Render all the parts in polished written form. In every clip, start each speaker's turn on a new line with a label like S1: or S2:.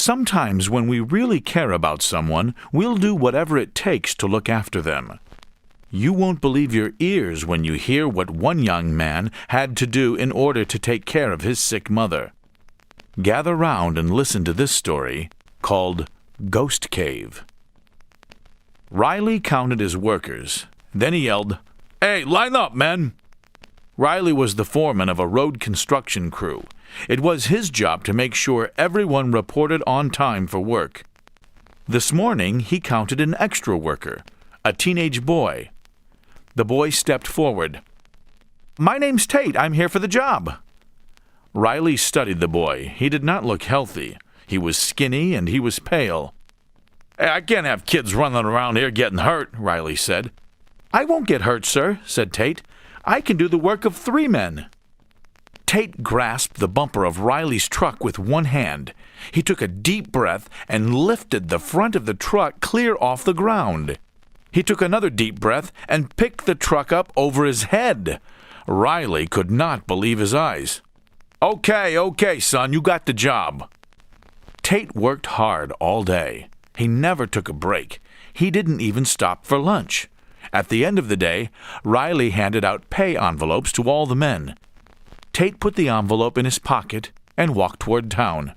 S1: Sometimes when we really care about someone, we'll do whatever it takes to look after them. You won't believe your ears when you hear what one young man had to do in order to take care of his sick mother. Gather round and listen to this story called Ghost Cave. Riley counted his workers. Then he yelled, "Hey, line up, men!" Riley was the foreman of a road construction crew. It was his job to make sure everyone reported on time for work. This morning, he counted an extra worker, a teenage boy. The boy stepped forward. "My name's Tate. I'm here for the job." Riley studied the boy. He did not look healthy. He was skinny and he was pale. "Hey, I can't have kids running around here getting hurt," Riley said. "I won't get hurt, sir," said Tate. "I can do the work of 3 men." Tate grasped the bumper of Riley's truck with one hand. He took a deep breath and lifted the front of the truck clear off the ground. He took another deep breath and picked the truck up over his head. Riley could not believe his eyes. Okay, son, you got the job." Tate worked hard all day. He never took a break. He didn't even stop for lunch. At the end of the day, Riley handed out pay envelopes to all the men. Tate put the envelope in his pocket and walked toward town.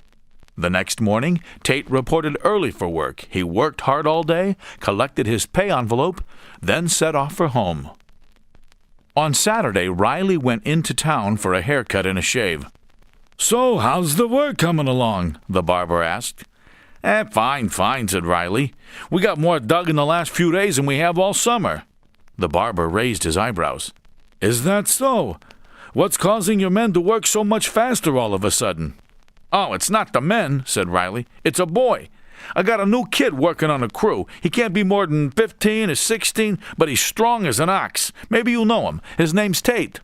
S1: The next morning, Tate reported early for work. He worked hard all day, collected his pay envelope, then set off for home. On Saturday, Riley went into town for a haircut and a shave. "So, how's the work coming along?" the barber asked. Fine, said Riley. "We got more dug in the last few days than we have all summer." The barber raised his eyebrows. "Is that so? What's causing your men to work so much faster all of a sudden?" "Oh, it's not the men," said Riley. "It's a boy. I got a new kid working on the crew. He can't be more than 15 or 16, but he's strong as an ox. Maybe you'll know him. His name's Tate."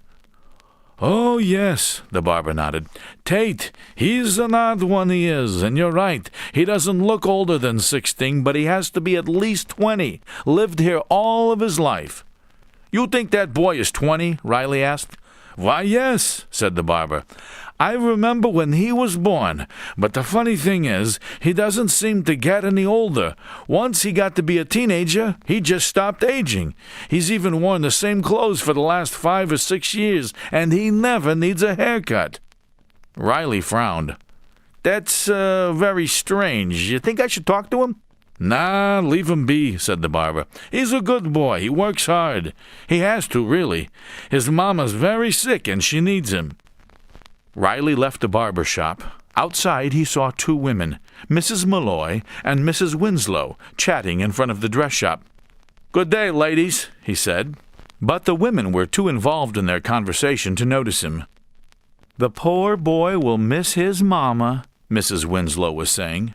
S1: "Oh, yes," the barber nodded. "Tate, he's an odd one, he is, and you're right. He doesn't look older than 16, but he has to be at least 20. Lived here all of his life." "You think that boy is 20?" Riley asked. "Why, yes," said the barber. "I remember when he was born, but the funny thing is, he doesn't seem to get any older. Once he got to be a teenager, he just stopped aging. He's even worn the same clothes for the last 5 or 6 years, and he never needs a haircut." Riley frowned. "That's very strange. You think I should talk to him?" "Nah, leave him be," said the barber. "He's a good boy. He works hard. He has to, really. His mama's very sick, and she needs him." Riley left the barber shop. Outside he saw 2 women, Mrs. Malloy and Mrs. Winslow, chatting in front of the dress shop. "Good day, ladies," he said. But the women were too involved in their conversation to notice him. "The poor boy will miss his mama," Mrs. Winslow was saying.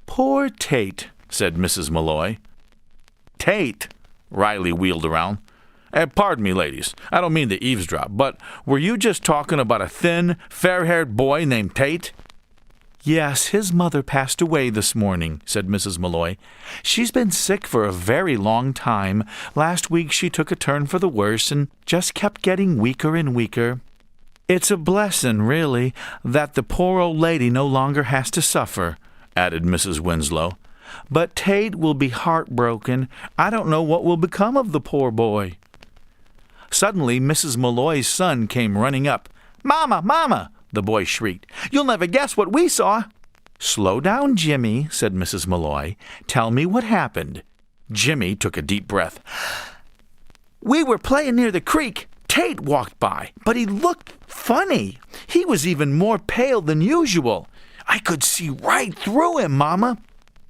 S1: "Poor Tate," said Mrs. Malloy. "Tate?" Riley wheeled around. Pardon me, ladies. I don't mean to eavesdrop, but were you just talking about a thin, fair-haired boy named Tate?" "Yes, his mother passed away this morning," said Mrs. Malloy. "She's been sick for a very long time. Last week she took a turn for the worse and just kept getting weaker and weaker. It's a blessing, really, that the poor old lady no longer has to suffer," added Mrs. Winslow. "But Tate will be heartbroken. I don't know what will become of the poor boy." Suddenly, Mrs. Malloy's son came running up. "Mama, Mama!" the boy shrieked. "You'll never guess what we saw." "Slow down, Jimmy," said Mrs. Malloy. "Tell me what happened." Jimmy took a deep breath. "We were playing near the creek. Tate walked by, but he looked funny. He was even more pale than usual. I could see right through him, Mama."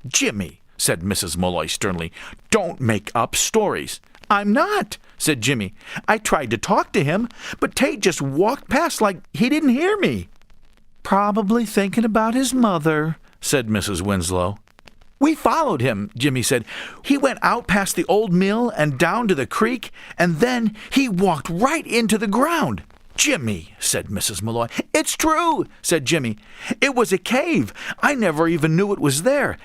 S1: "Jimmy," said Mrs. Malloy sternly, "don't make up stories." "I'm not," said Jimmy. "I tried to talk to him, but Tate just walked past like he didn't hear me." "Probably thinking about his mother," said Mrs. Winslow. "We followed him," Jimmy said. "He went out past the old mill and down to the creek, and then he walked right into the ground." "Jimmy," said Mrs. Malloy. "It's true," said Jimmy. "It was a cave. I never even knew it was there.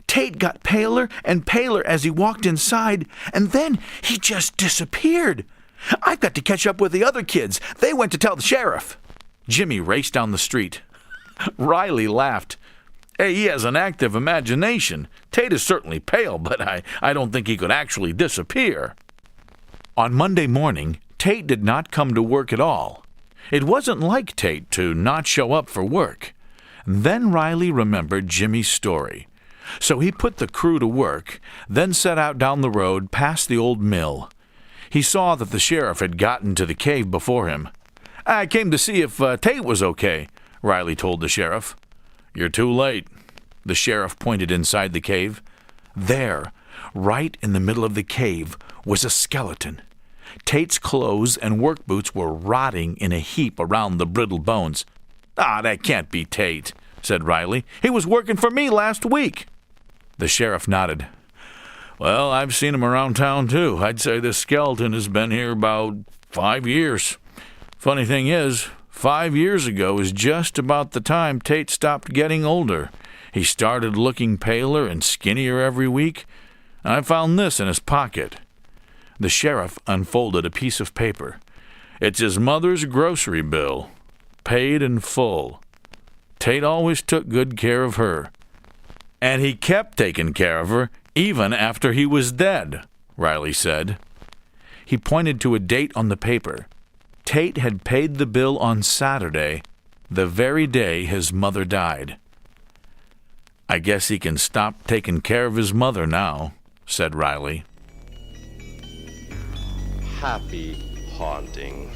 S1: Tate got paler and paler as he walked inside, and then he just disappeared. I've got to catch up with the other kids. They went to tell the sheriff." Jimmy raced down the street. Riley laughed. Hey, he has an active imagination. Tate is certainly pale, but I don't think he could actually disappear." On Monday morning, Tate did not come to work at all. It wasn't like Tate to not show up for work. Then Riley remembered Jimmy's story. So he put the crew to work, then set out down the road past the old mill. He saw that the sheriff had gotten to the cave before him. "I came to see if Tate was okay," Riley told the sheriff. "You're too late." The sheriff pointed inside the cave. There, right in the middle of the cave, was a skeleton. Tate's clothes and work boots were rotting in a heap around the brittle bones. "That can't be Tate," said Riley. "He was working for me last week." The sheriff nodded. "Well, I've seen him around town, too. I'd say this skeleton has been here about 5 years. Funny thing is, 5 years ago is just about the time Tate stopped getting older. He started looking paler and skinnier every week. I found this in his pocket." The sheriff unfolded a piece of paper. "It's his mother's grocery bill, paid in full. Tate always took good care of her." "And he kept taking care of her, even after he was dead," Riley said. He pointed to a date on the paper. Tate had paid the bill on Saturday, the very day his mother died. "I guess he can stop taking care of his mother now," said Riley.
S2: Happy haunting.